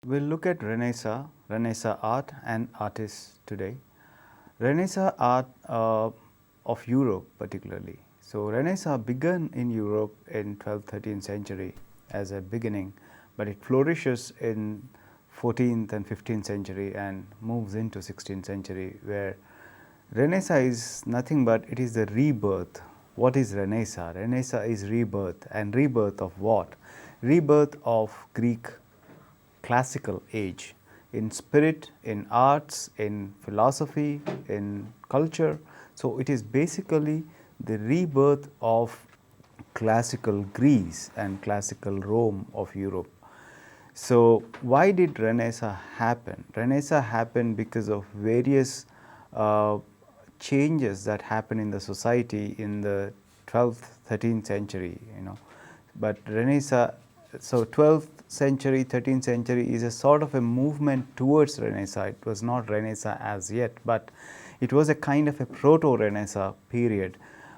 We'll look at Renaissance art and artists today. Renaissance art of Europe particularly. So Renaissance began in Europe in 12th, 13th century as a beginning, but it flourishes in 14th and 15th century and moves into 16th century, where Renaissance is nothing but it is the rebirth. What is Renaissance? Renaissance is rebirth, and rebirth of what? Rebirth of Greek classical age, in spirit, in arts, in philosophy, in culture. So it is basically the rebirth of classical Greece and classical Rome of Europe. So why did Renaissance happen? Renaissance happened because of various changes that happened in the society in the 12th, 13th century, But Renaissance, so 12th century, 13th century is a sort of a movement towards Renaissance. It was not Renaissance as yet, but it was a kind of a proto-Renaissance period.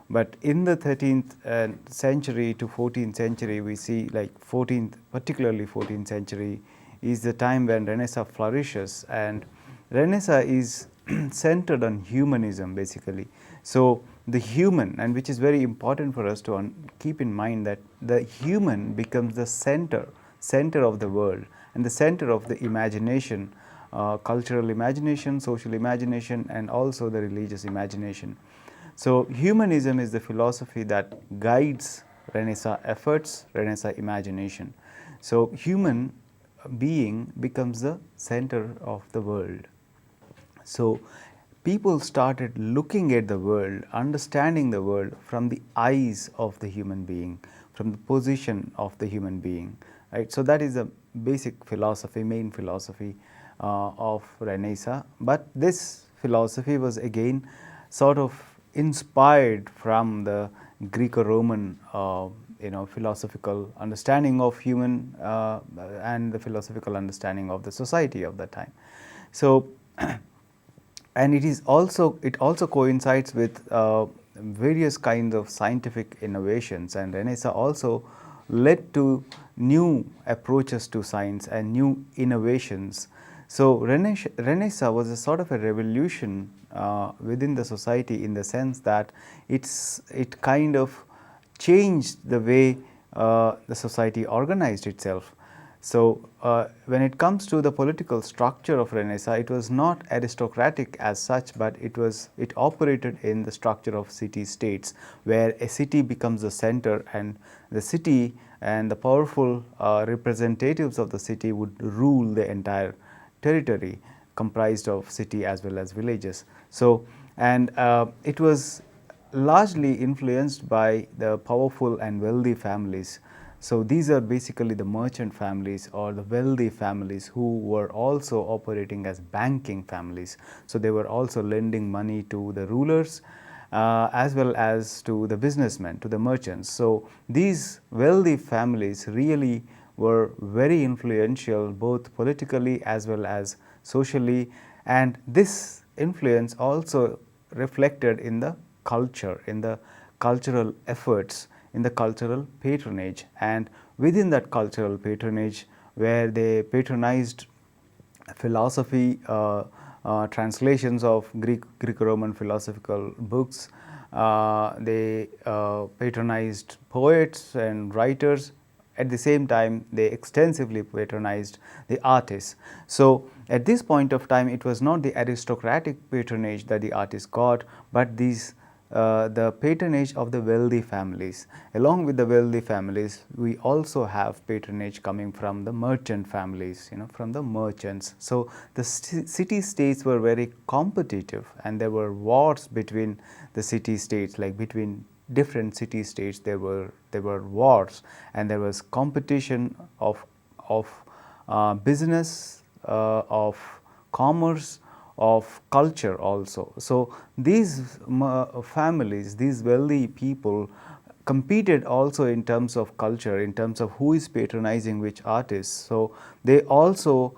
But in the 13th century to 14th century, we see like 14th, particularly 14th century, is the time when Renaissance flourishes, and Renaissance is centered on humanism basically. So the human, and which is very important for us to keep in mind, that the human becomes the center of the world and the center of the imagination, cultural imagination, social imagination, and also the religious imagination. So humanism is the philosophy that guides Renaissance efforts, Renaissance imagination. So human being becomes the center of the world. So people started looking at the world, understanding the world from the eyes of the human being, from the position of the human being, right? So that is the basic philosophy, main philosophy of Renaissance. But this philosophy was again sort of inspired from the Greco-Roman philosophical understanding of human and the philosophical understanding of the society of that time. So and it also coincides with various kinds of scientific innovations, and Renaissance also led to new approaches to science and new innovations. So Renaissance was a sort of a revolution within the society, in the sense that it kind of changed the way the society organized itself. So when it comes to the political structure of Renaissance, it was not aristocratic as such, but it operated in the structure of city-states, where a city becomes the center, and the city and the powerful representatives of the city would rule the entire territory, comprised of city as well as villages. So, and it was largely influenced by the powerful and wealthy families. So these are basically the merchant families or the wealthy families who were also operating as banking families. So they were also lending money to the rulers as well as to the businessmen, to the merchants. So these wealthy families really were very influential, both politically as well as socially, and this influence also reflected in the culture, in the cultural efforts, in the cultural patronage. And within that cultural patronage, where they patronized philosophy, translations of Greco-Roman philosophical books, they patronized poets and writers. At the same time, they extensively patronized the artists. So at this point of time, it was not the aristocratic patronage that the artists got, but the patronage of the wealthy families. Along with the wealthy families, we also have patronage coming from the merchant families, from the merchants. So the city-states were very competitive, and there were wars between the city-states, like between different city-states. There were wars, and there was competition of business, of commerce, of culture also. So these families, these wealthy people, competed also in terms of culture, in terms of who is patronizing which artists. So they also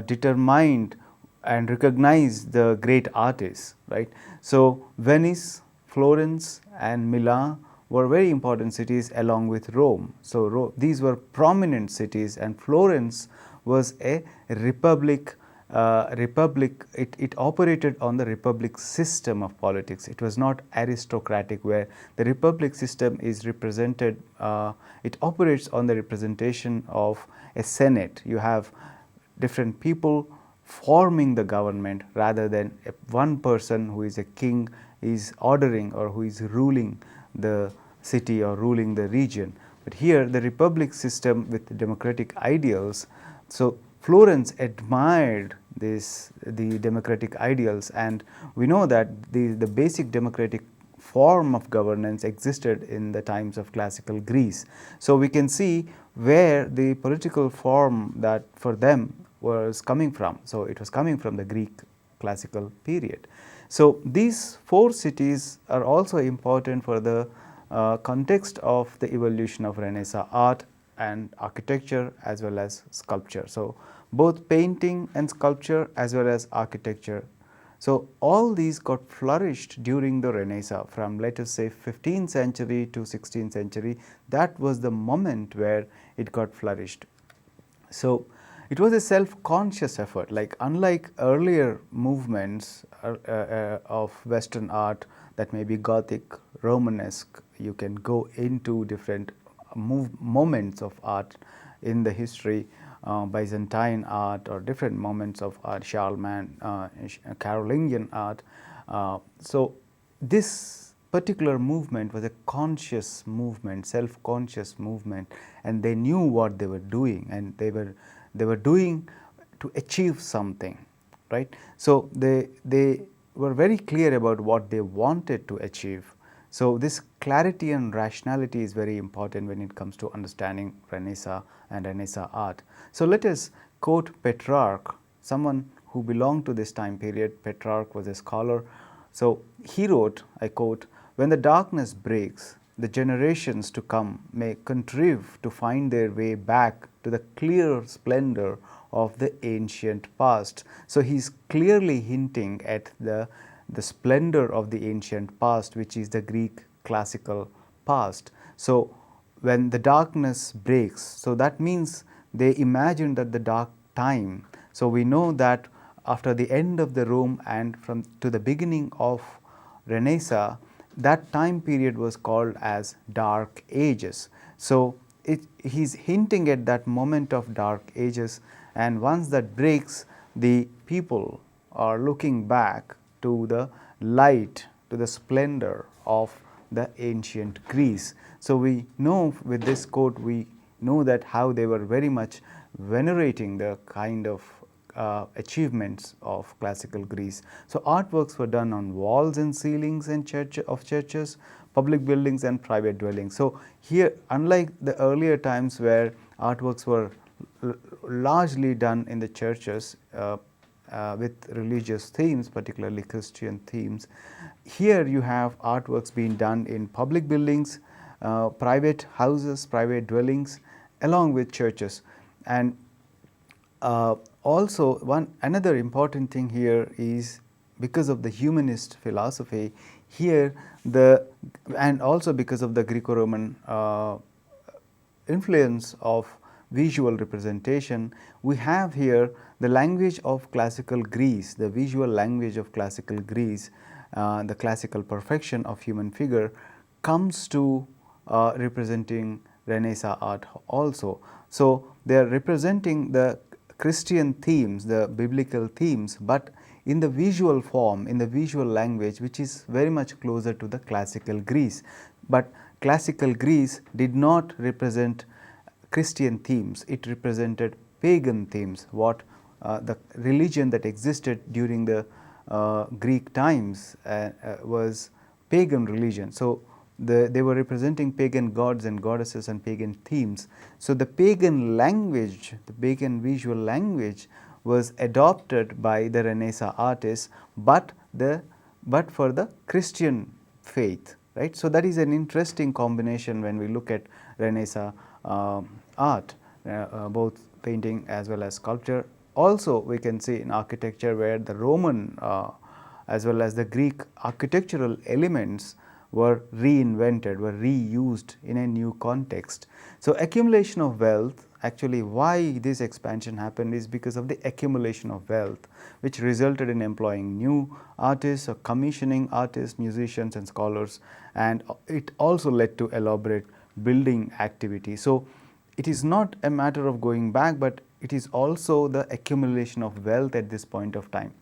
determined and recognized the great artists, right? So Venice, Florence, and Milan were very important cities along with Rome. So these were prominent cities, and Florence was a republic. It operated on the republic system of politics. It was not aristocratic, where the republic system is represented, it operates on the representation of a senate. You have different people forming the government rather than one person who is a king is ordering or who is ruling the city or ruling the region. But here the republic system with democratic ideals. So Florence admired the democratic ideals, and we know that the basic democratic form of governance existed in the times of classical Greece. So we can see where the political form that for them was coming from. So it was coming from the Greek classical period. So these four cities are also important for the context of the evolution of Renaissance art and architecture as well as sculpture. So both painting and sculpture as well as architecture. So all these got flourished during the Renaissance, from let us say 15th century to 16th century. That was the moment where it got flourished. So it was a self-conscious effort, like unlike earlier movements of Western art that may be Gothic, Romanesque. You can go into different moments of art in the history, Byzantine art or different moments of art, Charlemagne, Carolingian art. So this particular movement was a conscious movement, self-conscious movement, and they knew what they were doing, and they were doing to achieve something, right? So they were very clear about what they wanted to achieve. So this clarity and rationality is very important when it comes to understanding Renaissance and Renaissance art. So let us quote Petrarch, someone who belonged to this time period. Petrarch was a scholar. So he wrote, I quote, "When the darkness breaks, the generations to come may contrive to find their way back to the clear splendor of the ancient past." So he's clearly hinting at the splendor of the ancient past, which is the Greek classical past. So when the darkness breaks, so that means they imagined that the dark time. So we know that after the end of the Rome and to the beginning of Renaissance, that time period was called as Dark Ages. So he's hinting at that moment of Dark Ages, and once that breaks, the people are looking back to the light, to the splendor of the ancient Greece. So we know with this quote, we know that how they were very much venerating the kind of achievements of classical Greece. So artworks were done on walls and ceilings and churches, public buildings and private dwellings. So here, unlike the earlier times where artworks were largely done in the churches with religious themes, particularly Christian themes, here you have artworks being done in public buildings, private houses, private dwellings, along with churches. And also another important thing here is, because of the humanist philosophy here, and also because of the Greco-Roman influence of visual representation, we have here the language of classical Greece, the visual language of classical Greece, the classical perfection of human figure comes to representing Renaissance art also. So they are representing the Christian themes, the biblical themes, but in the visual form, in the visual language, which is very much closer to the classical Greece. But classical Greece did not represent Christian themes, it represented pagan themes, what the religion that existed during the Greek times was pagan religion. So they were representing pagan gods and goddesses and pagan themes. So the pagan language, the pagan visual language was adopted by the Renaissance artists, but for the Christian faith, right? So that is an interesting combination when we look at Renaissance art, both painting as well as sculpture. Also we can see in architecture where the Roman as well as the Greek architectural elements were reinvented, were reused in a new context. So accumulation of wealth actually why this expansion happened is because of the accumulation of wealth, which resulted in employing new artists or commissioning artists, musicians and scholars, and it also led to elaborate building activity. So it is not a matter of going back, but it is also the accumulation of wealth at this point of time.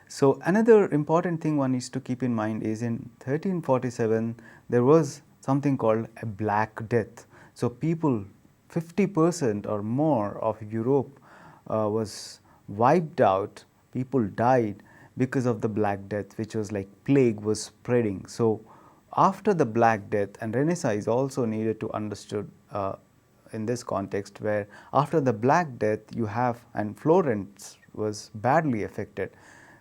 So another important thing one needs to keep in mind is in 1347 there was something called a Black Death. So people, 50% or more of Europe was wiped out, people died because of the Black Death, which was like plague was spreading. So after the Black Death, and Renaissance is also needed to understood in this context, where after the Black Death you have, and Florence was badly affected.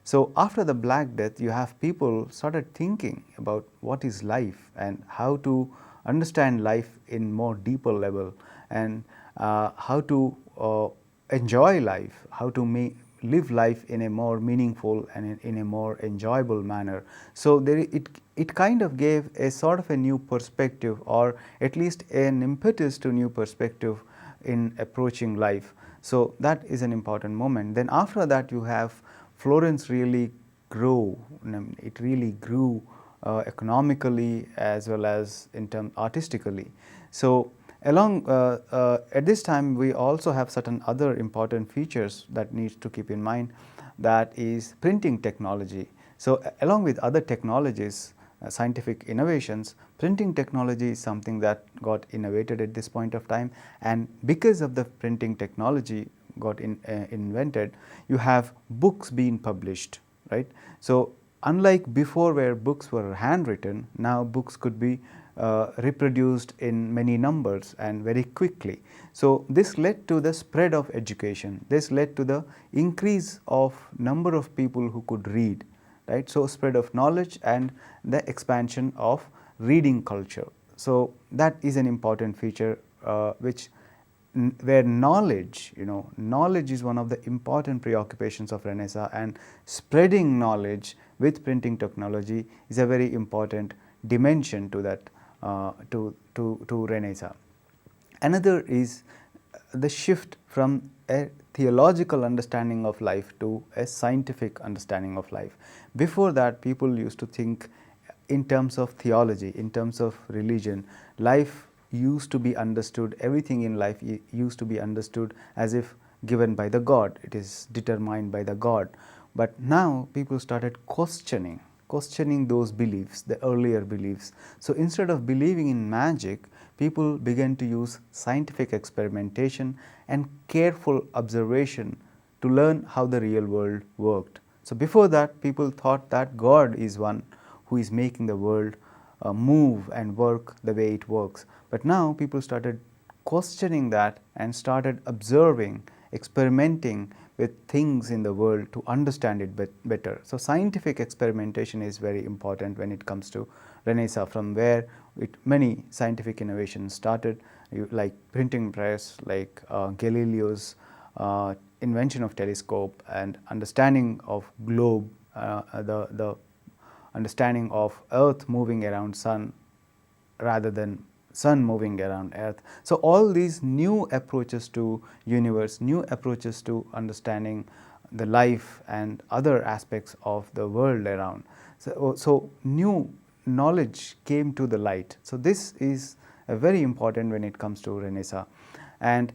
So after the Black Death you have people started thinking about what is life and how to understand life in more deeper level, and how to enjoy life, how to live life in a more meaningful and in a more enjoyable manner. So it kind of gave a sort of a new perspective, or at least an impetus to new perspective in approaching life. So that is an important moment. Then after that you have Florence really grew, it really grew economically as well as in terms artistically. So along at this time we also have certain other important features that needs to keep in mind, that is printing technology. So along with other technologies, scientific innovations, printing technology is something that got innovated at this point of time, and because of the printing technology got invented, you have books being published, right. So unlike before where books were handwritten, now books could be reproduced in many numbers and very quickly. So this led to the spread of education, this led to the increase of number of people who could read, right. So spread of knowledge and the expansion of reading culture. So that is an important feature where knowledge, knowledge is one of the important preoccupations of Renaissance, and spreading knowledge with printing technology is a very important dimension to that, to Renaissance. Another is the shift from a theological understanding of life to a scientific understanding of life. Before that, people used to think in terms of theology, in terms of religion. Life used to be understood, everything in life used to be understood as if given by the God, it is determined by the God. But now people started questioning those beliefs, the earlier beliefs. So instead of believing in magic, people began to use scientific experimentation and careful observation to learn how the real world worked. So before that, people thought that God is one who is making the world move and work the way it works. But now people started questioning that and started observing, experimenting with things in the world to understand it better. So scientific experimentation is very important when it comes to Renaissance, from where many scientific innovations started, like printing press, like Galileo's invention of telescope and understanding of globe, the understanding of Earth moving around Sun rather than Sun moving around Earth. So all these new approaches to universe, new approaches to understanding the life and other aspects of the world around. So new knowledge came to the light. So this is very important when it comes to Renaissance. And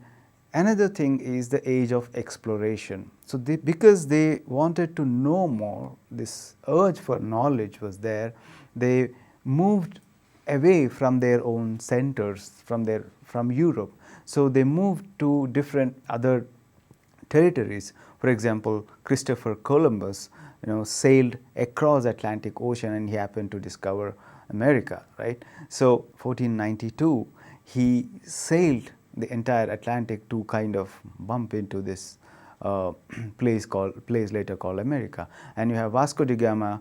another thing is the age of exploration. So because they wanted to know more, this urge for knowledge was there, they moved away from their own centers, from Europe. So they moved to different other territories. For example, Christopher Columbus, sailed across Atlantic Ocean and he happened to discover America, right? So 1492, he sailed the entire Atlantic to kind of bump into this place later called America. And you have Vasco da Gama,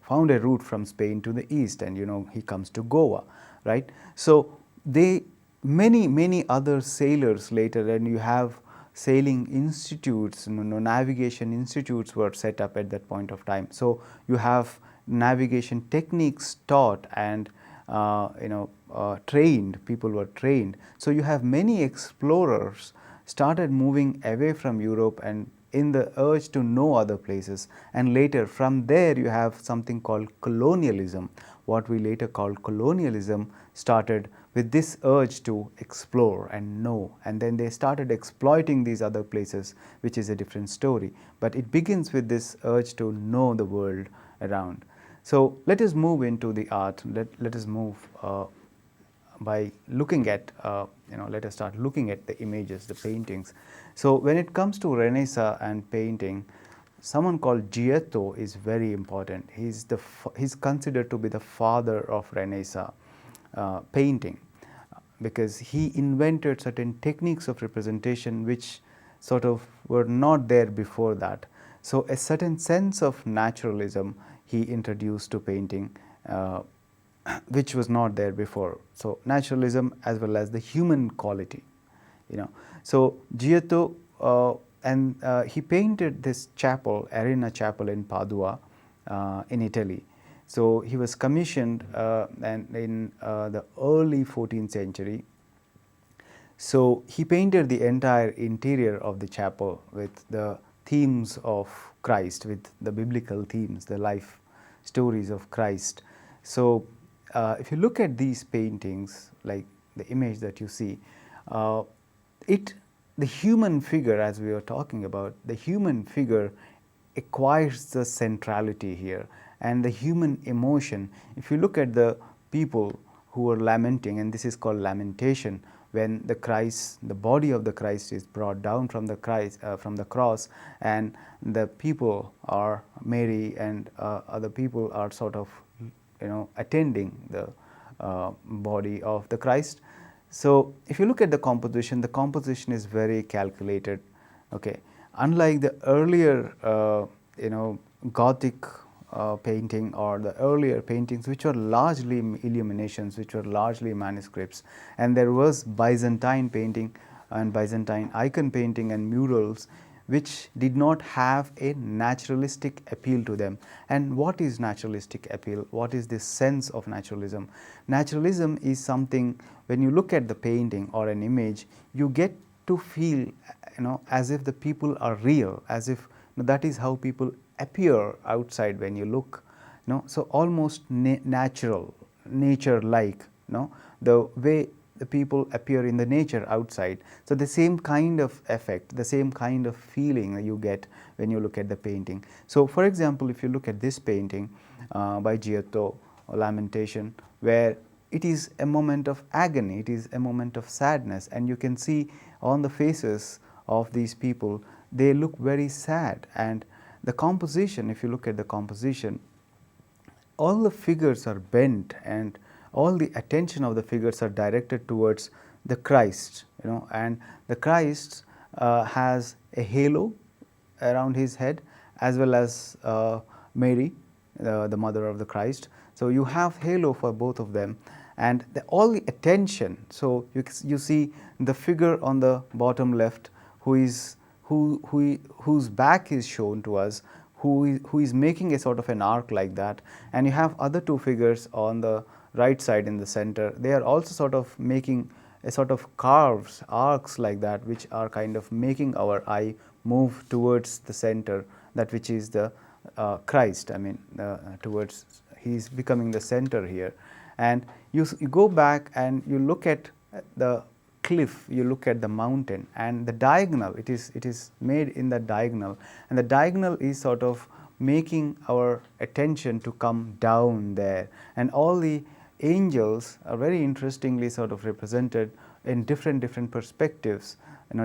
found a route from Spain to the east, and he comes to Goa, right? So many other sailors later, and you have sailing institutes, navigation institutes were set up at that point of time. So you have navigation techniques taught, and trained, people were trained. So you have many explorers started moving away from Europe and in the urge to know other places, and later from there you have something called colonialism. What we later called colonialism started with this urge to explore and know, and then they started exploiting these other places, which is a different story. But it begins with this urge to know the world around. So let us move into the art. Let us move by looking at, let us start looking at the images, the paintings. So when it comes to Renaissance and painting, someone called Giotto is very important. He's considered to be the father of Renaissance painting, because he invented certain techniques of representation which sort of were not there before that. So a certain sense of naturalism he introduced to painting, which was not there before. So naturalism as well as the human quality, So Giotto, he painted this chapel, Arena Chapel in Padua, in Italy. So he was commissioned in the early 14th century. So he painted the entire interior of the chapel with the themes of Christ, with the biblical themes, the life stories of Christ. So if you look at these paintings, like the image that you see, the human figure, as we were talking about, the human figure acquires the centrality here, and the human emotion. If you look at the people who are lamenting, and this is called lamentation, when the body of the Christ is brought down from the cross, and the people are, Mary and other people are sort of attending the body of the Christ. So if you look at the composition is very calculated. Okay, unlike the earlier Gothic painting or the earlier paintings, which were largely illuminations, which were largely manuscripts, and there was Byzantine painting and Byzantine icon painting and murals, which did not have a naturalistic appeal to them. And what is naturalistic appeal? What is this sense of naturalism? Naturalism is something, when you look at the painting or an image, you get to feel as if the people are real, as if that is how people appear outside when you look. So almost natural, nature-like, the way the people appear in the nature outside. So the same kind of effect, the same kind of feeling that you get when you look at the painting. So for example, if you look at this painting by Giotto, Lamentation, where it is a moment of agony, it is a moment of sadness, and you can see on the faces of these people, they look very sad. And the composition, if you look at the composition, all the figures are bent and all the attention of the figures are directed towards the Christ, and the Christ has a halo around his head, as well as Mary, the mother of the Christ. So you have halo for both of them, and all the attention. So you see the figure on the bottom left, whose back is shown to us, who is making a sort of an arc like that, and you have other two figures on the right side in the center. They are also sort of making a sort of curves, arcs like that, which are kind of making our eye move towards the center, that which is the Christ. I mean, towards, he is becoming the center here. And you go back and you look at the cliff, you look at the mountain, and the diagonal, it is made in the diagonal, and the diagonal is sort of making our attention to come down there. And all the angels are very interestingly sort of represented in different perspectives,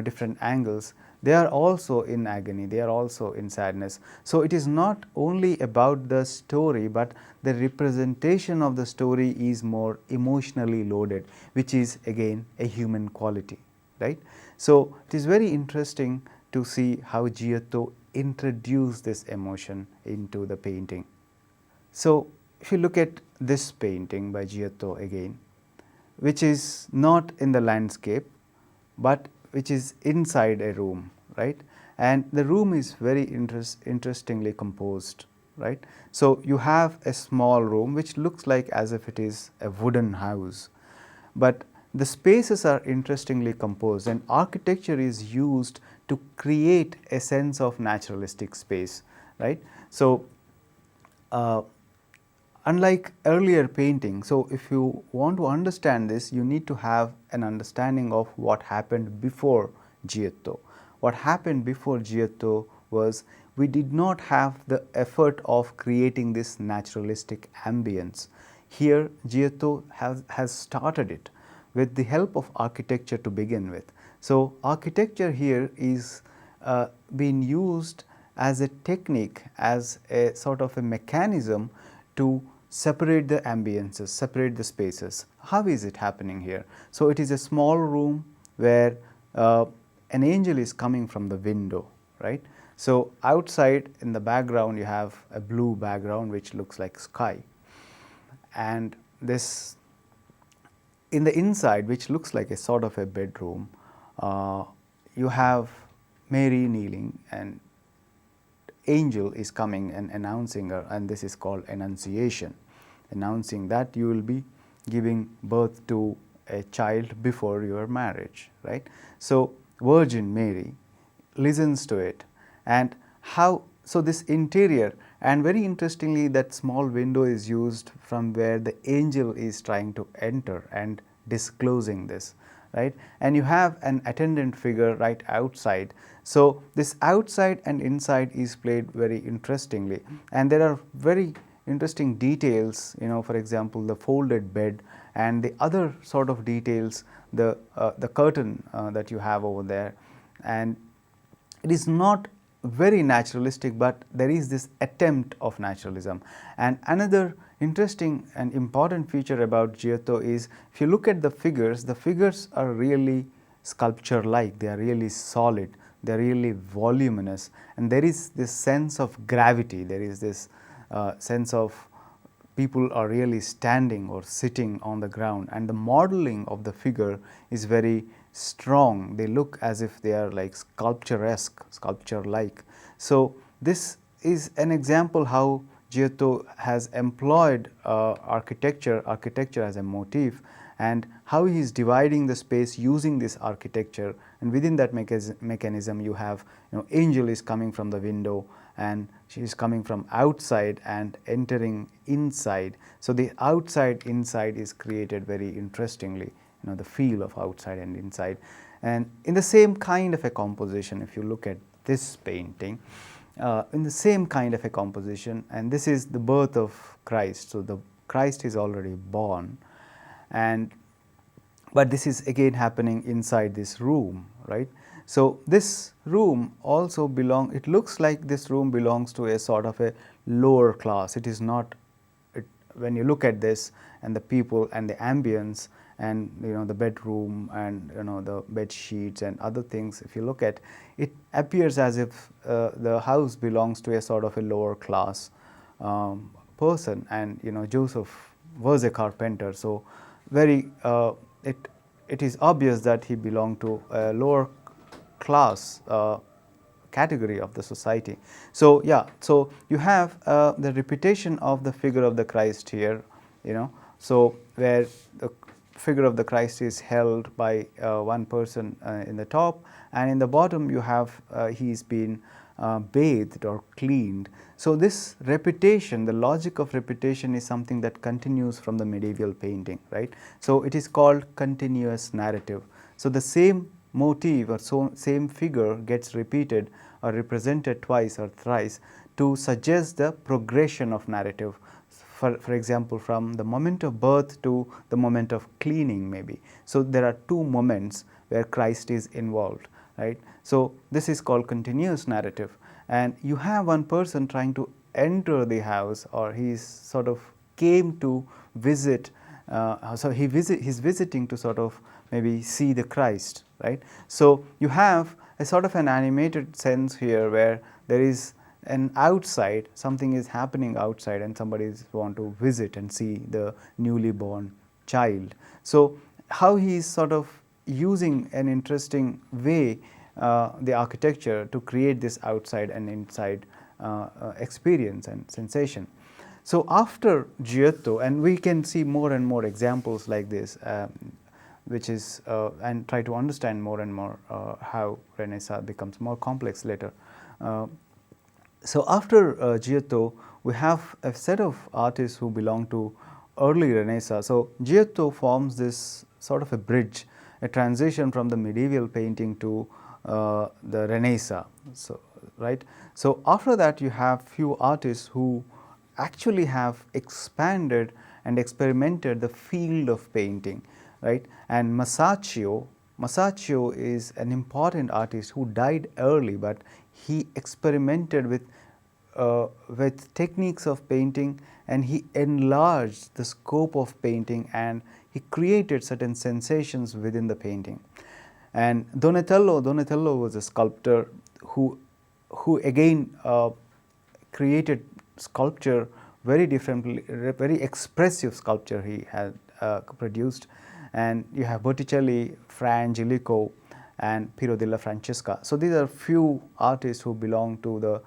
different angles. They are also in agony, they are also in sadness. So it is not only about the story, but the representation of the story is more emotionally loaded, which is again a human quality, right? So it is very interesting to see how Giotto introduced this emotion into the painting. So if you look at this painting by Giotto again, which is not in the landscape, but which is inside a room, right? And the room is very interestingly composed. right. So, you have a small room which looks like as if it is a wooden house, but the spaces are interestingly composed and architecture is used to create a sense of naturalistic space, right. So, unlike earlier painting, so if you want to understand this, you need to have an understanding of what happened before Giotto. What happened before Giotto was we did not have the effort of creating this naturalistic ambience. Here Giotto has started it with the help of architecture to begin with. So, architecture here is being used as a technique, as a sort of a mechanism to separate the ambiences, separate the spaces. How is it happening here? So, it is a small room where an angel is coming from the window, right. So, outside in the background you have a blue background which looks like sky, and this in the inside, which looks like a sort of a bedroom, you have Mary kneeling and angel is coming and announcing her, and this is called annunciation, announcing that you will be giving birth to a child before your marriage, right. So, Virgin Mary listens to it, and how, so this interior, and very interestingly that small window is used from where the angel is trying to enter and disclosing this, right. And you have an attendant figure right outside. So, this outside and inside is played very interestingly, and there are very interesting details, for example, the folded bed and the other sort of details, the curtain that you have over there, and it is not very naturalistic, but there is this attempt of naturalism. And another interesting and important feature about Giotto is, if you look at the figures are really sculpture like, they are really solid, they are really voluminous, and there is this sense of gravity, there is this sense of people are really standing or sitting on the ground, and the modeling of the figure is very strong. They look as if they are like sculpturesque, sculpture like. So, this is an example how Giotto has employed architecture as a motif, and how he is dividing the space using this architecture, and within that mechanism you have, angel is coming from the window and she is coming from outside and entering inside. So, the outside inside is created very interestingly, the feel of outside and inside. And in the same kind of a composition, if you look at this painting, in the same kind of a composition, and this is the birth of Christ. So, the Christ is already born, but this is again happening inside this room, right. So, this room also it looks like this room belongs to a sort of a lower class. It is not, when you look at this and the people and the ambience and the bedroom and the bed sheets and other things, if you look at it, appears as if the house belongs to a sort of a lower class person, and Joseph was a carpenter. So, very it is obvious that he belonged to a lower class category of the society. So, yeah, so you have the repetition of the figure of the Christ here, so where the figure of the Christ is held by one person in the top, and in the bottom you have he's been bathed or cleaned. So, this repetition, the logic of repetition is something that continues from the medieval painting, right. So, it is called continuous narrative. So, the same motif or same figure gets repeated or represented twice or thrice to suggest the progression of narrative. For example, from the moment of birth to the moment of cleaning maybe. So, there are two moments where Christ is involved, right. So, this is called continuous narrative, and you have one person trying to enter the house, or he is sort of came to visit, so he's visiting to sort of maybe see the Christ, right. So, you have a sort of an animated sense here where there is an outside, something is happening outside and somebody is want to visit and see the newly born child. So, how he is sort of using an interesting way the architecture to create this outside and inside experience and sensation. So after Giotto, and we can see more and more examples like this, which is and try to understand more and more how Renaissance becomes more complex later. So after Giotto, we have a set of artists who belong to early Renaissance. So Giotto forms this sort of a bridge, a transition from the medieval painting to the Renaissance. So, right. So after that, you have few artists who actually have expanded and experimented the field of painting, right. And Masaccio is an important artist who died early, but he experimented with techniques of painting, and he enlarged the scope of painting, and he created certain sensations within the painting. And Donatello was a sculptor who again created sculpture very differently, very expressive sculpture he had produced. And you have Botticelli, Fra Angelico, and Piero della Francesca. So these are few artists who belong to the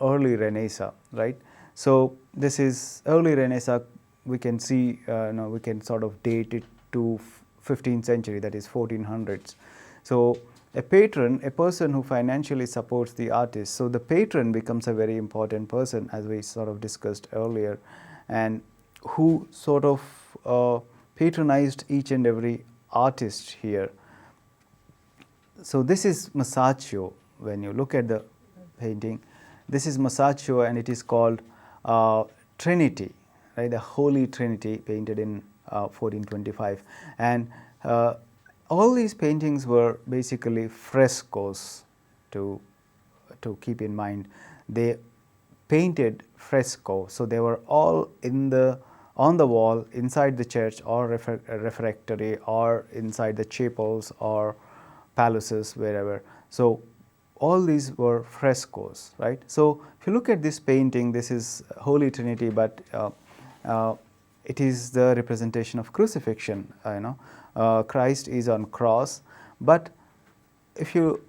early Renaissance, right? So this is early Renaissance. We can see, we can sort of date it to 15th century, that is 1400s. So a patron, a person who financially supports the artist. So the patron becomes a very important person, as we sort of discussed earlier, and who sort of patronized each and every artist here. So this is Masaccio. When you look at the painting, this is Masaccio, and it is called Trinity, right? The Holy Trinity, painted in 1425. And all these paintings were basically frescoes, to keep in mind. They painted fresco, so they were all on the wall inside the church or refectory, or inside the chapels or palaces, wherever. So all these were frescoes, right? So if you look at this painting, this is Holy Trinity, but it is the representation of crucifixion. Christ is on cross, but if you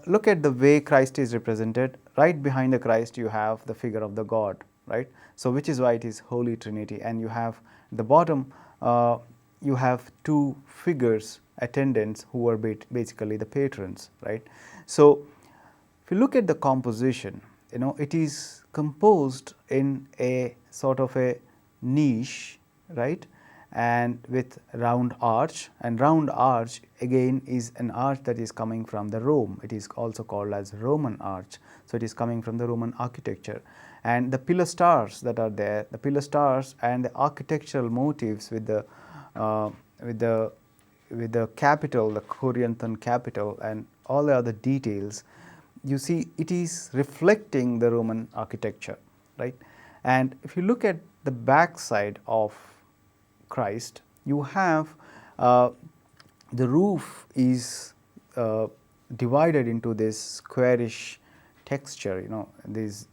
look at the way Christ is represented, right behind the Christ you have the figure of the God, right? So which is why it is Holy Trinity. And you have the bottom, you have two figures, attendants, who are basically the patrons, right? So if you look at the composition, it is composed in a sort of a niche, right? And with round arch, and round arch again is an arch that is coming from the Rome. It is also called as Roman arch. So it is coming from the Roman architecture. And the pillar stars that are there, the pillar stars and the architectural motifs with the capital, the Corinthian capital, and all the other details, you see it is reflecting the Roman architecture, right? And if you look at the back side of Christ, you have the roof is divided into this squarish texture, these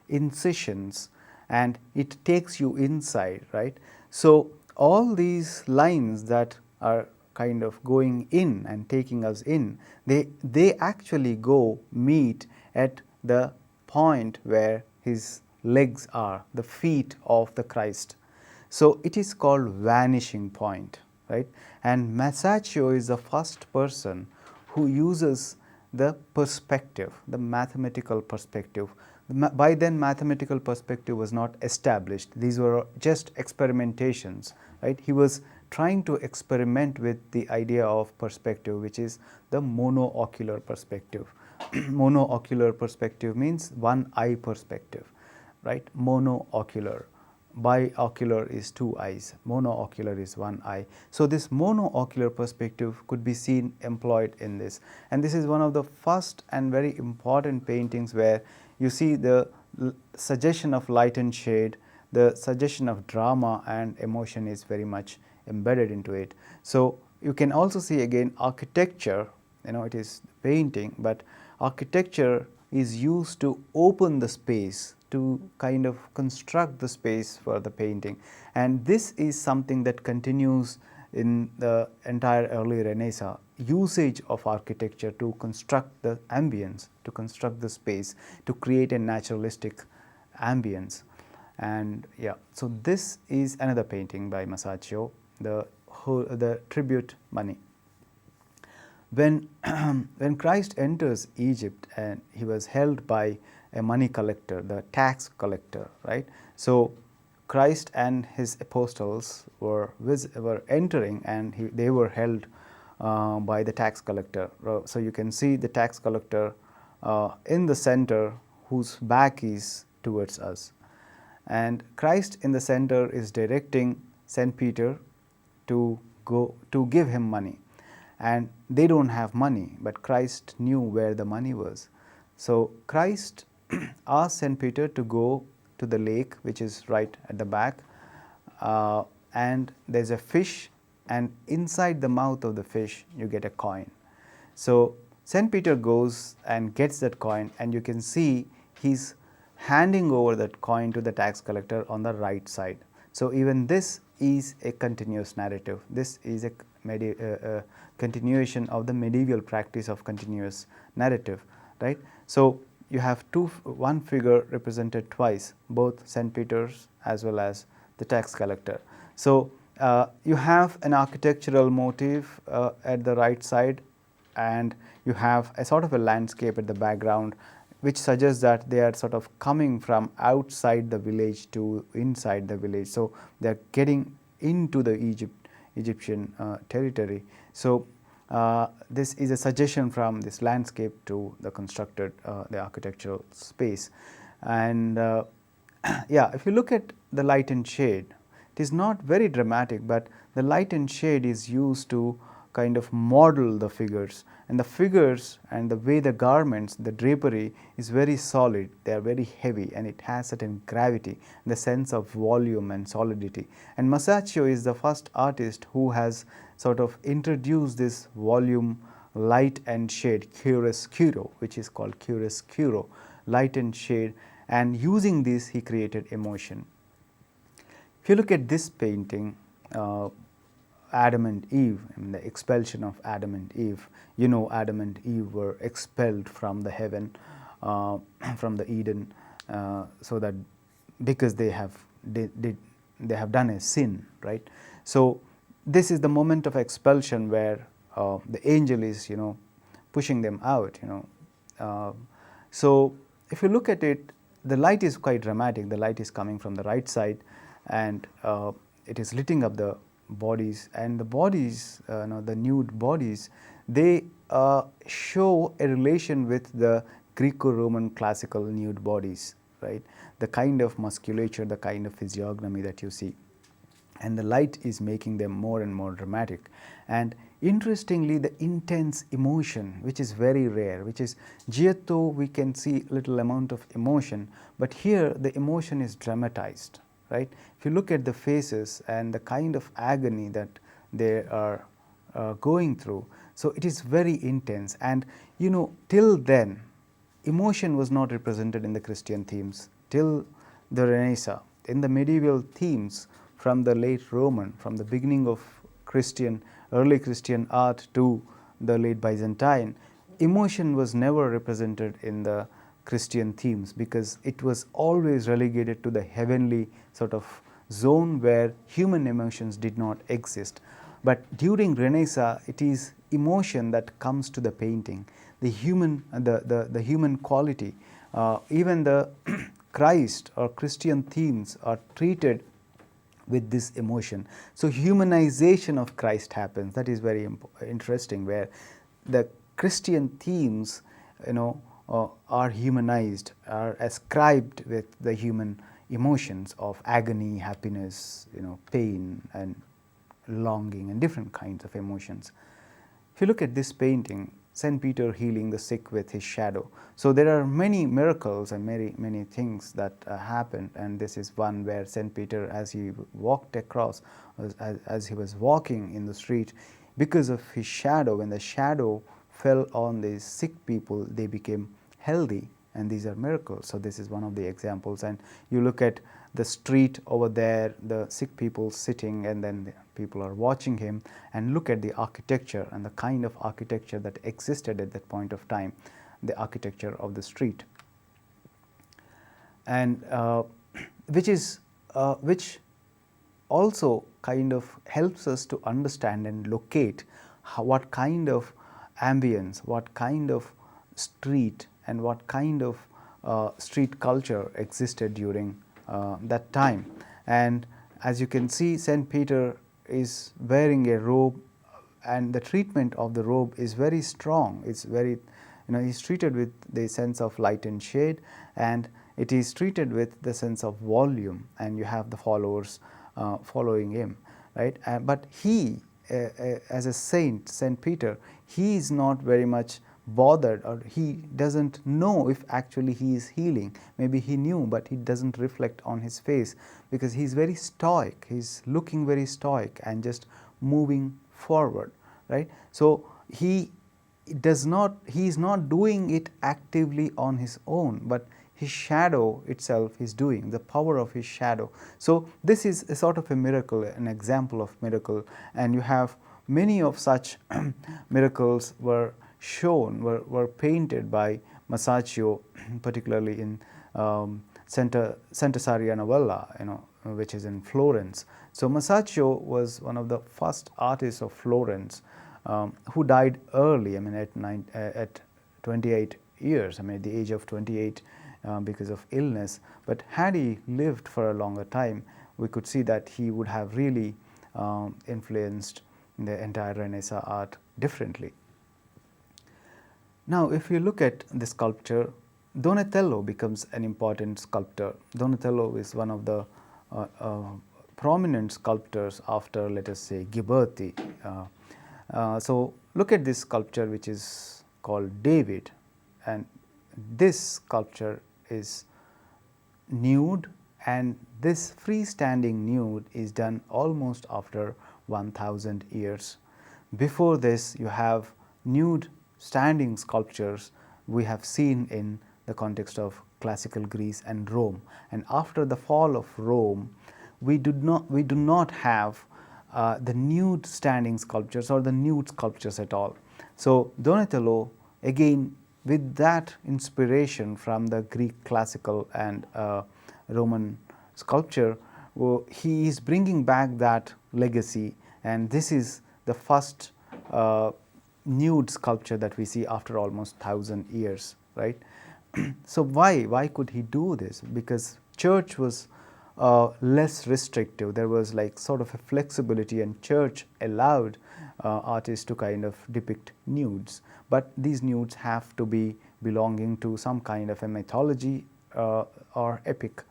incisions, and it takes you inside, right? So all these lines that are kind of going in and taking us in, they actually meet at the point where his legs are, the feet of the Christ. So it is called vanishing point, right? And Masaccio is the first person who uses the perspective, the mathematical perspective. By then, mathematical perspective was not established. These were just experimentations, right? He was trying to experiment with the idea of perspective, which is the monoocular perspective. Monoocular perspective means one eye perspective, right? Monoocular. Biocular is two eyes, monoocular is one eye. So this monoocular perspective could be seen employed in this, and this is one of the first and very important paintings where you see the suggestion of light and shade, the suggestion of drama and emotion is very much embedded into it. So you can also see again architecture, it is painting, but architecture is used to open the space, to kind of construct the space for the painting. And this is something that continues in the entire early Renaissance. usage of architecture to construct the ambience, to construct the space, to create a naturalistic ambience. And yeah, so this is another painting by Masaccio, the tribute money. When when Christ enters Egypt and he was held by a money collector, the tax collector, right? So Christ and his apostles were entering, and they were held by the tax collector. So you can see the tax collector in the center, whose back is towards us, and Christ in the center is directing St. Peter to go to give him money, and they don't have money, but Christ knew where the money was. So Christ asked St. Peter to go to the lake, which is right at the back, and there's a fish, and inside the mouth of the fish you get a coin. So St. Peter goes and gets that coin, and you can see he's handing over that coin to the tax collector on the right side. So even this is a continuous narrative. This is a continuation of the medieval practice of continuous narrative, right? So you have one figure represented twice, both St. Peter's as well as the tax collector. So you have an architectural motif at the right side, and you have a sort of a landscape at the background, which suggests that they are sort of coming from outside the village to inside the village. So they are getting into the Egyptian territory. So this is a suggestion from this landscape to the constructed, the architectural space. And yeah, if you look at the light and shade, it is not very dramatic, but the light and shade is used to kind of model the figures, and the figures and the way the garments, the drapery is very solid, they are very heavy, and it has certain gravity, the sense of volume and solidity. And Masaccio is the first artist who has sort of introduced this volume, light and shade, chiaroscuro, which is called chiaroscuro, light and shade, and using this he created emotion. If you look at this painting, Adam and Eve, and the expulsion of Adam and Eve, you know, Adam and Eve were expelled from the heaven, from the Eden, so that because they have done a sin, right? So this is the moment of expulsion where the angel is, you know, pushing them out, you know. So if you look at it, the light is quite dramatic. The light is coming from the right side, and it is lighting up the bodies, and the bodies, the nude bodies, they show a relation with the Greco-Roman classical nude bodies, right? The kind of musculature, the kind of physiognomy that you see, and the light is making them more and more dramatic. And interestingly, the intense emotion, which is very rare, which is Giotto, we can see little amount of emotion, but here the emotion is dramatized, right? If you look at the faces and the kind of agony that they are going through, so it is very intense. And you know, till then, emotion was not represented in the Christian themes. Till the Renaissance, in the medieval themes, from the late Roman, from the beginning of early Christian art to the late Byzantine, emotion was never represented in the Christian themes, because it was always relegated to the heavenly sort of zone where human emotions did not exist. But during Renaissance, it is emotion that comes to the painting, the human, the human quality. Even the Christ or Christian themes are treated with this emotion. So humanization of Christ happens. That is very interesting, where the Christian themes, you know, are humanized, are ascribed with the human emotions of agony, happiness, you know, pain and longing, and different kinds of emotions. If you look at this painting, St. Peter healing the sick with his shadow. So there are many miracles and many things that happened, and this is one where St. Peter, as he walked across, as he was walking in the street, because of his shadow, when the shadow fell on these sick people, they became healthy, and these are miracles. So this is one of the examples, and you look at the street over there, the sick people sitting, and then the people are watching him, and look at the architecture and the kind of architecture that existed at that point of time, the architecture of the street, and which also kind of helps us to understand and locate what kind of ambience, what kind of street, and what kind of street culture existed during that time. And as you can see, St. Peter is wearing a robe, and the treatment of the robe is very strong. It's very, he's treated with the sense of light and shade, and it is treated with the sense of volume, and you have the followers following him, right? But he, as a saint, St. Peter, he is not very much bothered, or he doesn't know if actually he is healing. Maybe he knew, but he doesn't reflect on his face, because he is very stoic. He's looking very stoic and just moving forward, right? So he is not doing it actively on his own, but his shadow itself is doing, the power of his shadow. So this is a sort of a miracle, an example of miracle, and you have many of such miracles were shown, were painted by Masaccio, particularly in Santa Maria Novella, which is in Florence. So Masaccio was one of the first artists of Florence, who died early, at 28 years, at the age of 28, because of illness. But had he lived for a longer time, we could see that he would have really influenced the entire Renaissance art differently. Now, if you look at the sculpture, Donatello becomes an important sculptor. Donatello is one of the prominent sculptors after, let us say, Ghiberti. So look at this sculpture, which is called David, and this sculpture is nude, and this freestanding nude is done almost after 1000 years. Before this, you have nude standing sculptures we have seen in the context of classical Greece and Rome, and after the fall of Rome, we do not have the nude standing sculptures or the nude sculptures at all. So Donatello, again with that inspiration from the Greek classical and Roman sculpture, he is bringing back that legacy, and this is the first nude sculpture that we see after almost 1000 years, right? So why could he do this? Because church was less restrictive. There was like sort of a flexibility, and church allowed artists to kind of depict nudes, but these nudes have to be belonging to some kind of a mythology or epic.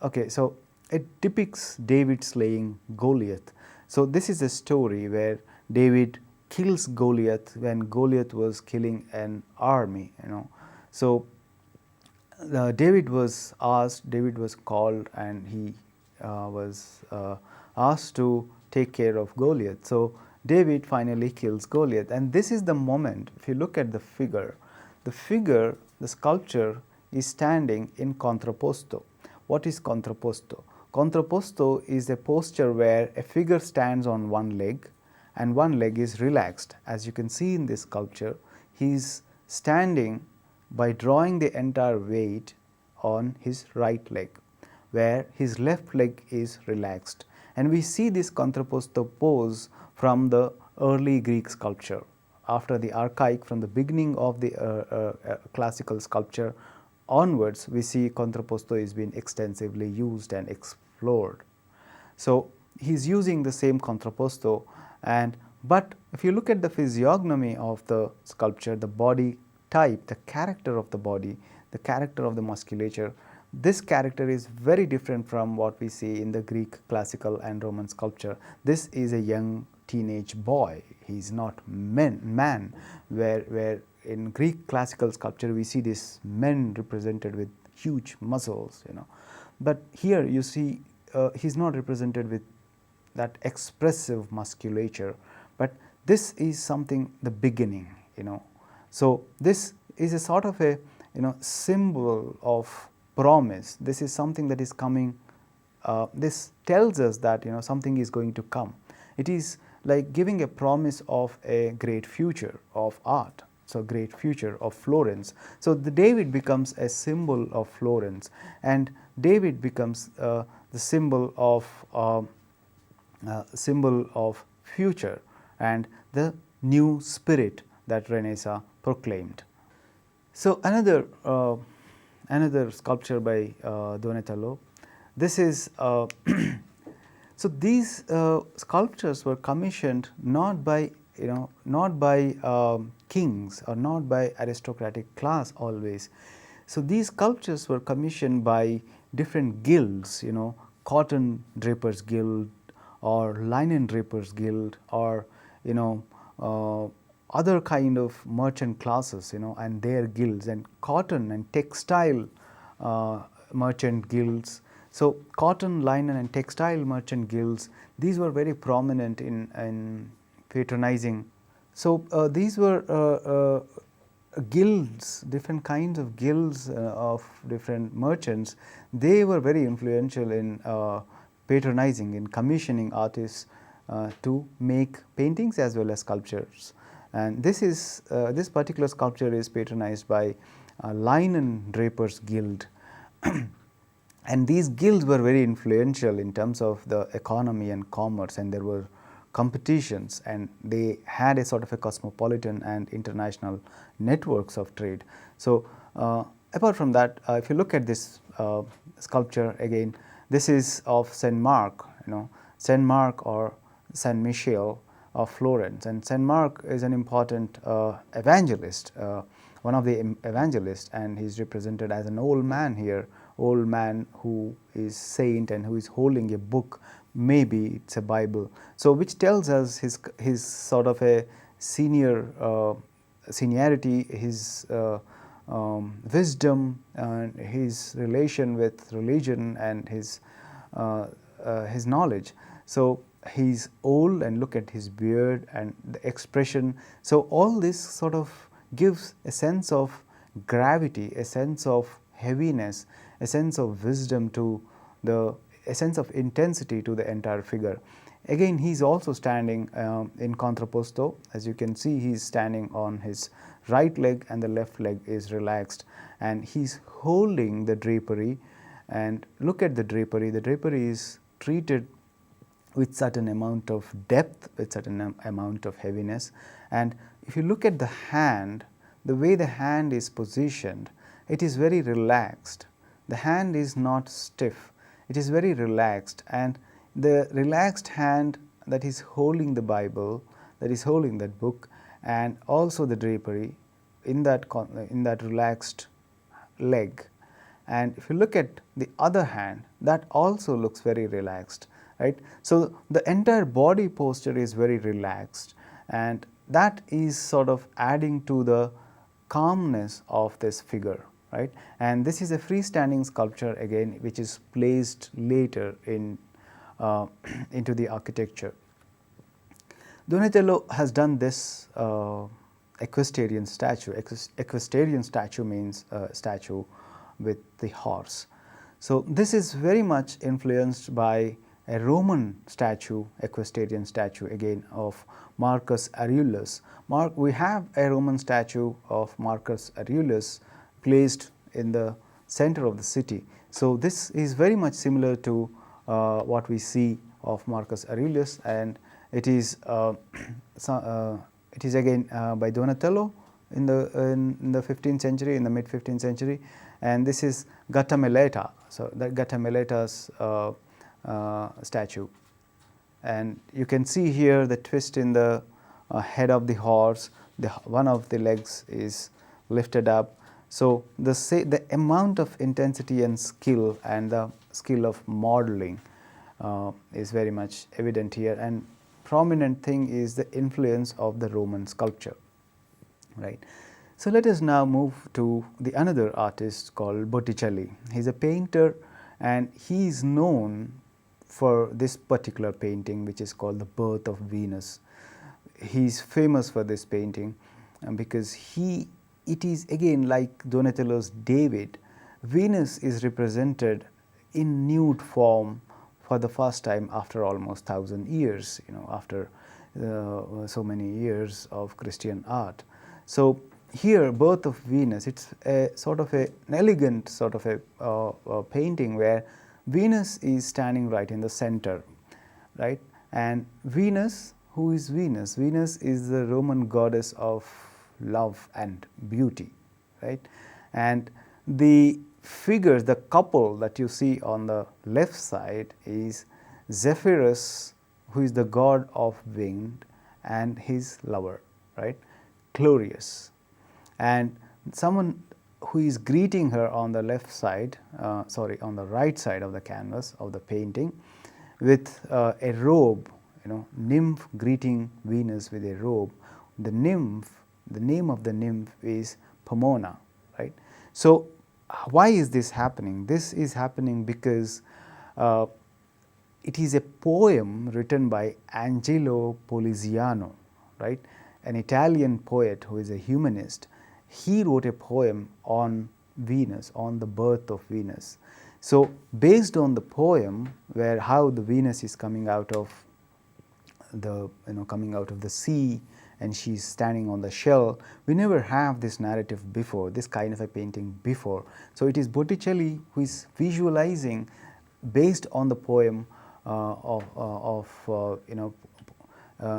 Okay, so it depicts David slaying Goliath. So this is a story where David kills Goliath when Goliath was killing an army, So David was called, and he was asked to take care of Goliath. So David finally kills Goliath, and this is the moment. If you look at the sculpture is standing in contrapposto. What is contrapposto? Contrapposto is a posture where a figure stands on one leg and one leg is relaxed. As you can see in this sculpture, he is standing by drawing the entire weight on his right leg, where his left leg is relaxed. And we see this contrapposto pose from the early Greek sculpture. After the archaic, from the beginning of the classical sculpture onwards, we see contrapposto is being extensively used and explored. So he is using the same contrapposto, but if you look at the physiognomy of the sculpture, the body type, the character of the body, the character of the musculature, this character is very different from what we see in the Greek classical and Roman sculpture. This is a young teenage boy. He is not man, where in Greek classical sculpture we see this men represented with huge muscles, But here you see he is not represented with that expressive musculature, but this is something, the beginning, So this is a sort of a symbol of promise. This is something that is coming. This tells us that something is going to come. It is like giving a promise of a great future of art. So, great future of Florence. So, the David becomes a symbol of Florence, and David becomes the symbol of future and the new spirit that Renaissance proclaimed. So, another sculpture by Donatello. This is so these sculptures were commissioned not by kings or not by aristocratic class always. So, these sculptures were commissioned by different guilds, cotton drapers guild or linen drapers guild, or other kind of merchant classes, and their guilds, and cotton and textile merchant guilds. So, cotton, linen and textile merchant guilds, these were very prominent in patronizing. So, these were guilds, different kinds of guilds of different merchants. They were very influential in patronizing, in commissioning artists to make paintings as well as sculptures. And this particular sculpture is patronized by Linen Drapers Guild. And these guilds were very influential in terms of the economy and commerce, and there were competitions, and they had a sort of a cosmopolitan and international networks of trade. So, apart from that, if you look at this sculpture again, this is of Saint Mark, Saint Mark or Saint Michel of Florence, and Saint Mark is an important evangelist, one of the evangelists, and he is represented as an old man here, old man who is saint and who is holding a book, maybe it's a Bible. So, which tells us his sort of a seniority, his wisdom, and his relation with religion, and his knowledge. So, he's old, and look at his beard and the expression. So, all this sort of gives a sense of gravity, a sense of heaviness, a sense of wisdom to a sense of intensity to the entire figure. Again, he is also standing in contrapposto. As you can see, he is standing on his right leg and the left leg is relaxed, and he is holding the drapery. And look at the drapery is treated with certain amount of depth, with certain amount of heaviness. And if you look at the hand, the way the hand is positioned, it is very relaxed. The hand is not stiff, it is very relaxed, and the relaxed hand that is holding the Bible, that is holding that book, and also the drapery in that relaxed leg. And if you look at the other hand, that also looks very relaxed, right. So, the entire body posture is very relaxed, and that is sort of adding to the calmness of this figure, right. And this is a freestanding sculpture again, which is placed later in into the architecture. Donatello has done this equestrian statue. Equestrian statue means statue with the horse. So, this is very much influenced by a Roman statue, equestrian statue again of Marcus Aurelius. We have a Roman statue of Marcus Aurelius placed in the center of the city. So, this is very much similar to what we see of Marcus Aurelius, and it is again by Donatello in the 15th century, in the mid 15th century, and this is 𝗪𝗻. So, that 𝗪𝗻's statue, and you can see here the twist in the head of the horse. One of the legs is lifted up. So, the amount of intensity and skill, and the skill of modeling is very much evident here, and prominent thing is the influence of the Roman sculpture, right. So, let us now move to the another artist called Botticelli. He is a painter, and he is known for this particular painting, which is called the Birth of Venus. He is famous for this painting because he it is again like Donatello's David, Venus is represented in nude form for the first time after almost 1000 years, after so many years of Christian art. So here, Birth of Venus, it's a sort of an elegant sort of a painting where Venus is standing right in the center, right? And Venus, who is Venus? Venus is the Roman goddess of love and beauty, right? And the figures, the couple that you see on the left side is Zephyrus, who is the god of wind, and his lover, right, Glorious. And someone who is greeting her on the left side, on the right side of the canvas of the painting, with a robe, nymph greeting Venus with a robe. The nymph, the name of the nymph is Pomona, right? So why is this happening? This is happening because it is a poem written by Angelo Poliziano, right? An Italian poet who is a humanist. He wrote a poem on Venus, on the birth of Venus. So based on the poem, where how the Venus is coming out of the sea, and she's standing on the shell, we never have this narrative before, this kind of a painting before. So it is Botticelli who is visualizing based on the poem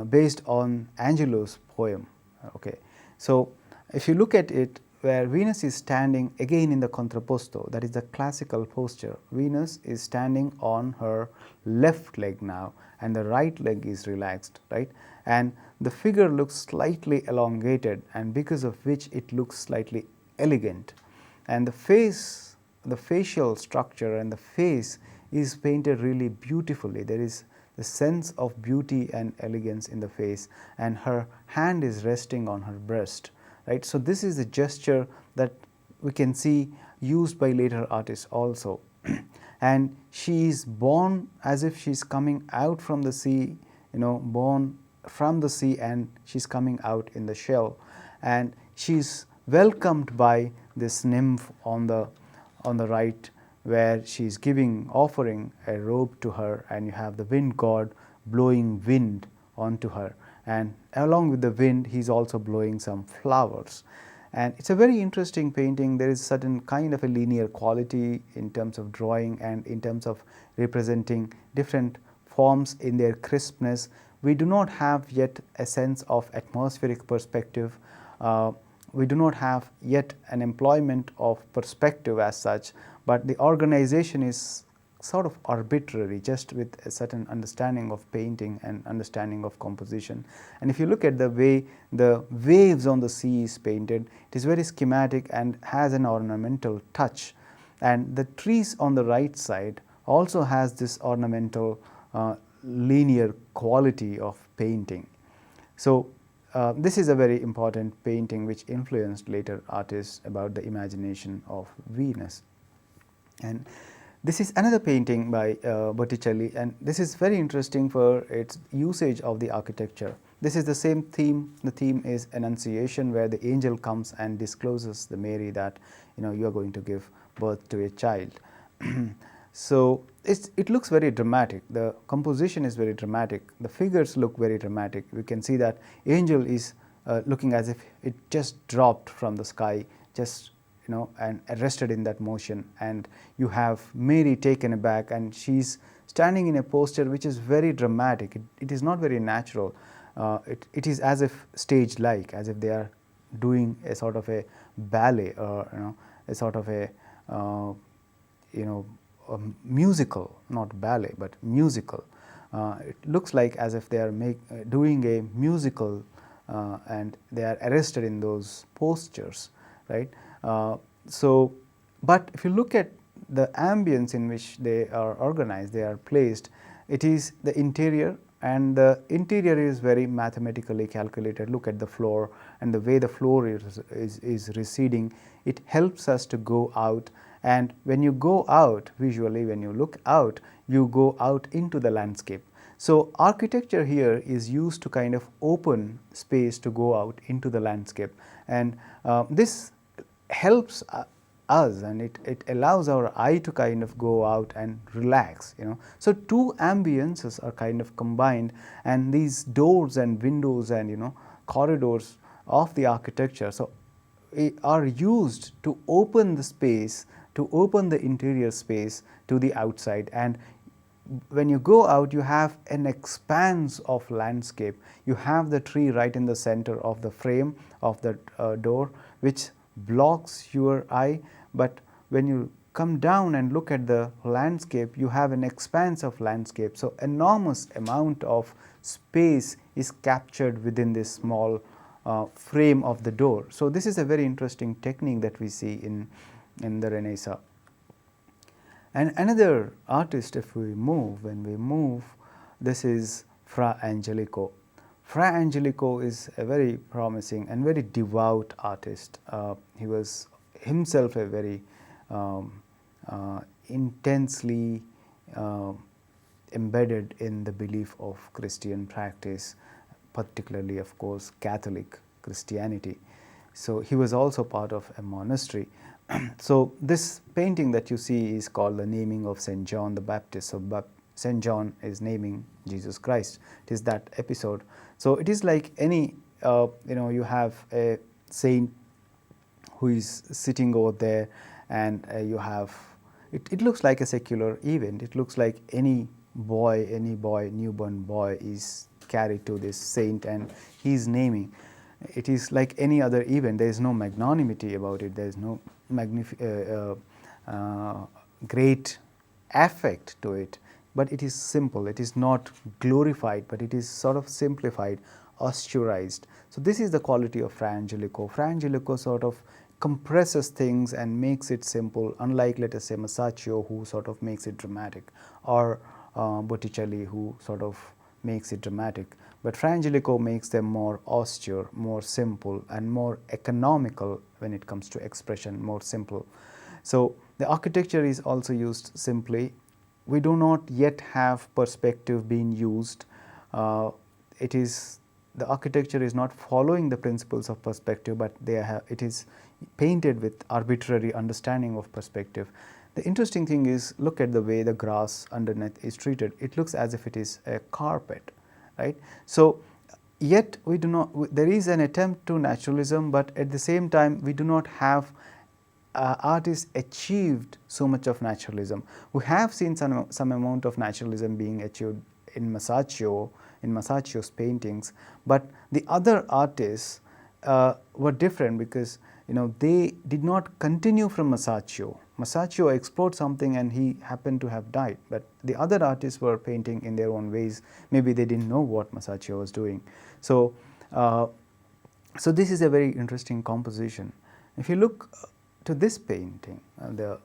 based on Angelo's poem. Okay, so if you look at it, where Venus is standing again in the contrapposto, that is the classical posture. Venus is standing on her left leg now, and the right leg is relaxed, right? And the figure looks slightly elongated, and because of which it looks slightly elegant. And the face, the facial structure and the face is painted really beautifully. There is the sense of beauty and elegance in the face, and her hand is resting on her breast, right? So this is a gesture that we can see used by later artists also. And she is born as if she is coming out from the sea, born from the sea, and she is coming out in the shell. And she is welcomed by this nymph on the right, where she is offering a robe to her, and you have the wind god blowing wind onto her, and along with the wind he is also blowing some flowers. And it's a very interesting painting. There is certain kind of a linear quality in terms of drawing and in terms of representing different forms in their crispness. We do not have yet a sense of atmospheric perspective. We do not have yet an employment of perspective as such, but the organization is sort of arbitrary, just with a certain understanding of painting and understanding of composition. And if you look at the way the waves on the sea is painted, it is very schematic and has an ornamental touch. And the trees on the right side also has this ornamental linear quality of painting. So this is a very important painting which influenced later artists about the imagination of Venus. And this is another painting by Botticelli, and this is very interesting for its usage of the architecture. This is the same theme. The theme is Annunciation, where the angel comes and discloses to Mary that you are going to give birth to a child. So it looks very dramatic. The composition is very dramatic. The figures look very dramatic. We can see that angel is looking as if it just dropped from the sky, just and arrested in that motion, and you have Mary taken aback, and she's standing in a posture which is very dramatic. It is not very natural. It is as if stage-like, as if they are doing a sort of a ballet, or a sort of a a musical, not ballet but musical. It looks like as if they are doing a musical, and they are arrested in those postures, right? But if you look at the ambience in which they are organized, they are placed, it is the interior, and the interior is very mathematically calculated. Look at the floor, and the way the floor is receding, it helps us to go out. And when you go out visually, when you look out, you go out into the landscape. So architecture here is used to kind of open space to go out into the landscape, and this helps us, and it allows our eye to kind of go out and relax, you know. So two ambiences are kind of combined, and these doors and windows and, you know, corridors of the architecture so are used to open the space, to open the interior space to the outside. And when you go out, you have an expanse of landscape. You have the tree right in the center of the frame of the door, which blocks your eye, but when you come down and look at the landscape, you have an expanse of landscape. So enormous amount of space is captured within this small frame of the door. So this is a very interesting technique that we see in the Renaissance. And another artist, when we move, this is Fra Angelico. Fra Angelico is a very promising and very devout artist. He was himself a very intensely embedded in the belief of Christian practice, particularly, of course, Catholic Christianity. So he was also part of a monastery. So this painting that you see is called the naming of St. John the Baptist. So St. John is naming Jesus Christ. It is that episode. So it is like any, you have a saint who is sitting over there, and you have, it looks like a secular event. It looks like any newborn boy is carried to this saint and he is naming. It is like any other event. There is no magnanimity about it. There is no great affect to it, but it is simple. It is not glorified, but it is sort of simplified, austerized. So this is the quality of Fra Angelico. Fra Angelico sort of compresses things and makes it simple, unlike, let us say, Masaccio, who sort of makes it dramatic, or Botticelli, who sort of makes it dramatic. But Fra Angelico makes them more austere, more simple, and more economical when it comes to expression, more simple. So the architecture is also used simply. We do not yet have perspective being used. The architecture is not following the principles of perspective, but it is painted with arbitrary understanding of perspective. The interesting thing is, look at the way the grass underneath is treated. It looks as if it is a carpet, right? So yet we do not, there is an attempt to naturalism, but at the same time we do not have artists achieved so much of naturalism. We have seen some amount of naturalism being achieved in Masaccio's paintings, but the other artists were different, because they did not continue from Masaccio. Masaccio explored something and he happened to have died, but the other artists were painting in their own ways. Maybe they didn't know what Masaccio was doing. So this is a very interesting composition. If you look to this painting, the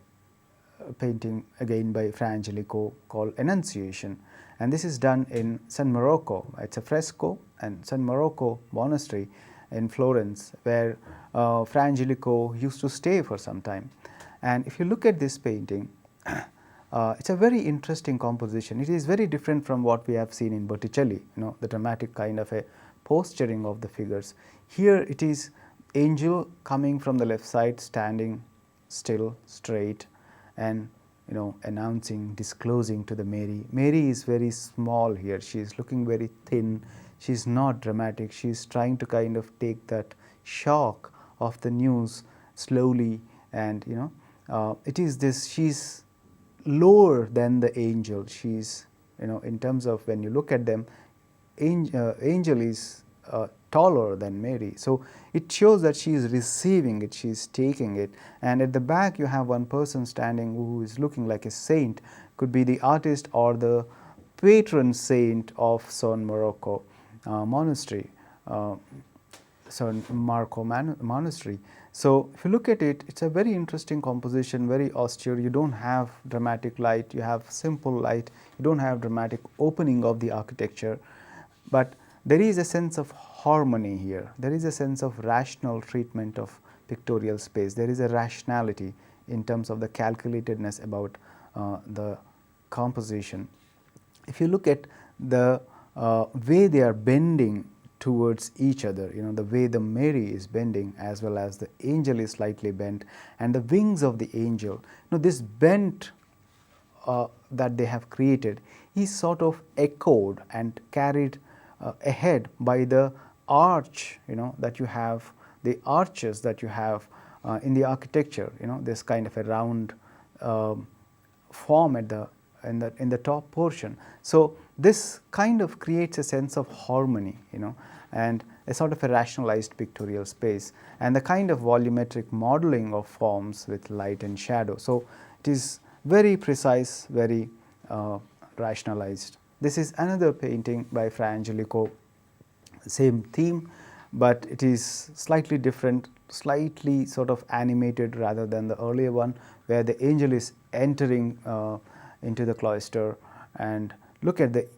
painting again by Fra Angelico called Annunciation, and this is done in San Marocco. It's a fresco, and San Marocco Monastery in Florence, where Fra Angelico used to stay for some time. And if you look at this painting, it's a very interesting composition. It is very different from what we have seen in Botticelli, the dramatic kind of a posturing of the figures. Here it is angel coming from the left side, standing still, straight, and announcing, disclosing to the Mary. Mary is very small here. She is looking very thin. She is not dramatic. She is trying to kind of take that shock of the news slowly, and it is this, she's lower than the angel. She's, in terms of when you look at them, angel is taller than Mary. So it shows that she is receiving it, she is taking it. And at the back you have one person standing who is looking like a saint, could be the artist or the patron saint of San Marocco Monastery, San Marco Monastery. So if you look at it, it's a very interesting composition, very austere. You don't have dramatic light, you have simple light, you don't have dramatic opening of the architecture, but there is a sense of harmony here. There is a sense of rational treatment of pictorial space. There is a rationality in terms of the calculatedness about the composition. If you look at the way they are bending towards each other, the way the Mary is bending as well as the angel is slightly bent, and the wings of the angel. This bent that they have created is sort of echoed and carried ahead by the arch, that you have, the arches that you have in the architecture, this kind of a round form at in the top portion. So this kind of creates a sense of harmony, and a sort of a rationalized pictorial space, and the kind of volumetric modeling of forms with light and shadow. So it is very precise, very rationalized. This is another painting by Fra Angelico, same theme, but it is slightly different, slightly sort of animated rather than the earlier one, where the angel is entering into the cloister, and look at the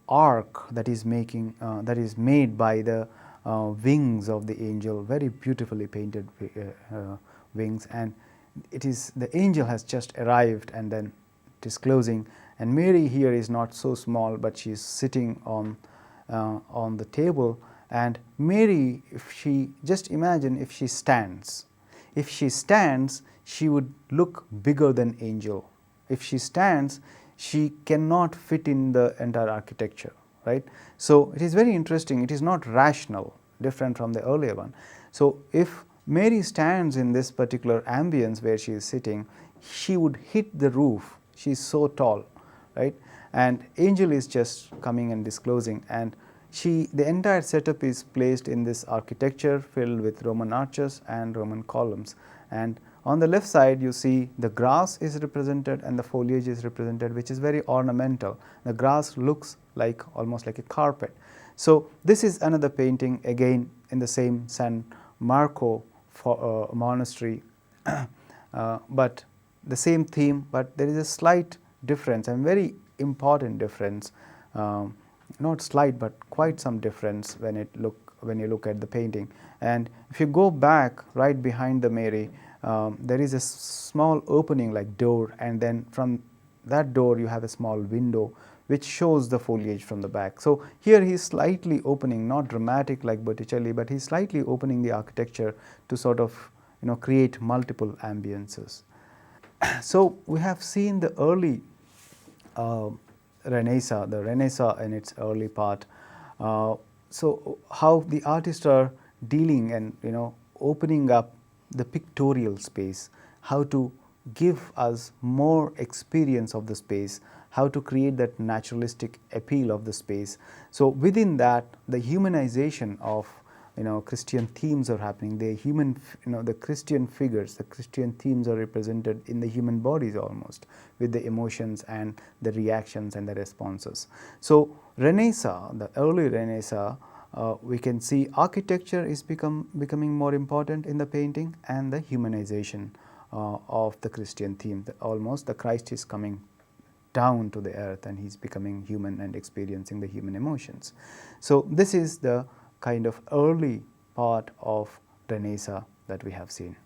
arc that is made by the wings of the angel, very beautifully painted wings, and it is, the angel has just arrived and then it is closing, and Mary here is not so small, but she is sitting on the table. And Mary, if she, just imagine if she stands, she would look bigger than angel. If she stands, she cannot fit in the entire architecture, right? So it is very interesting, it is not rational, different from the earlier one. So if Mary stands in this particular ambience where she is sitting, she would hit the roof, she is so tall, right? And angel is just coming and disclosing, and the entire setup is placed in this architecture filled with Roman arches and Roman columns. And on the left side you see the grass is represented and the foliage is represented, which is very ornamental. The grass looks like almost like a carpet. So this is another painting, again in the same San Marco monastery, but the same theme, but there is a slight difference, and very important difference, not slight but quite some difference when you look at the painting. And if you go back right behind the Mary, there is a small opening like door, and then from that door you have a small window which shows the foliage from the back. So here he is slightly opening, not dramatic like Botticelli, but he is slightly opening the architecture to sort of create multiple ambiences. So we have seen the early Renaissance, the Renaissance in its early part. So how the artists are dealing and opening up the pictorial space, how to give us more experience of the space, how to create that naturalistic appeal of the space. So within that, the humanization of Christian themes are happening. The human, the Christian figures, the Christian themes are represented in the human bodies almost, with the emotions and the reactions and the responses. So Renaissance, the early Renaissance, we can see architecture is becoming more important in the painting, and the humanization of the Christian theme. Almost the Christ is coming down to the earth and he's becoming human and experiencing the human emotions. So this is the kind of early part of Renaissance that we have seen.